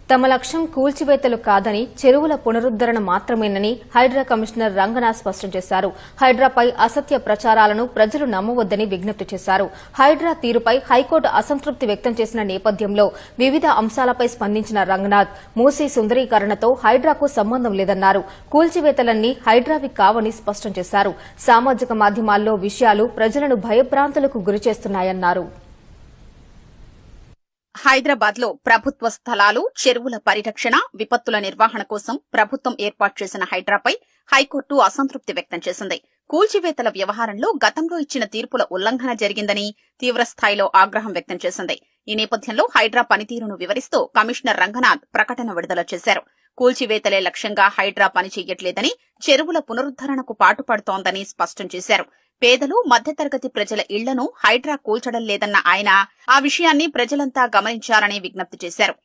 తమ లక్ష్యం కూల్చివేతలు కాదని చెరువుల పునరుద్దరణ మాత్రమేనని హైడ్రా కమిషనర్ రంగనాథ్ స్పష్టం చేశారు. హైడ్రాపై అసత్య ప్రచారాలను ప్రజలు నమ్మవద్దని విజ్ఞప్తి చేశారు. హైడ్రా తీరుపై హైకోర్టు అసంతృప్తి వ్యక్తం చేసిన నేపథ్యంలో వివిధ అంశాలపై స్పందించిన రంగనాథ్ మూసీ సుందరీకరణతో హైడ్రాకు సంబంధం లేదన్నారు. కూల్చివేతలన్నీ హైడ్రావి కావని స్పష్టం చేశారు. సామాజిక మాధ్యమాల్లో విషయాలు ప్రజలను భయభ్రాంతులకు గురిచేస్తున్నాయన్నారు. హైదరాబాద్ లో ప్రభుత్వ స్థలాలు, చెరువుల పరిరక్షణ, విపత్తుల నిర్వహణ కోసం ప్రభుత్వం ఏర్పాటు చేసిన హైడ్రాపై హైకోర్టు అసంతృప్తి వ్యక్తం చేసింది. కూల్చివేతల వ్యవహారంలో గతంలో ఇచ్చిన తీర్పుల ఉల్లంఘన జరిగిందని తీవ్రస్థాయిలో ఆగ్రహం వ్యక్తం చేసింది. ఈ నేపథ్యంలో హైడ్రా పనితీరును వివరిస్తూ కమిషనర్ రంగనాథ్ ప్రకటన విడుదల చేశారు. కూల్చివేతలే లక్ష్యంగా హైడ్రా పని చెయ్యట్లేదని, చెరువుల పునరుద్దరణకు పాటుపడుతోందని స్పష్టం చేశారు. పేదలు, మధ్యతరగతి ప్రజల ఇళ్లను హైడ్రా కూల్చడం లేదన్న ఆయన ఆ విషయాన్ని ప్రజలంతా గమనించాలని విజ్ఞప్తి చేశారు.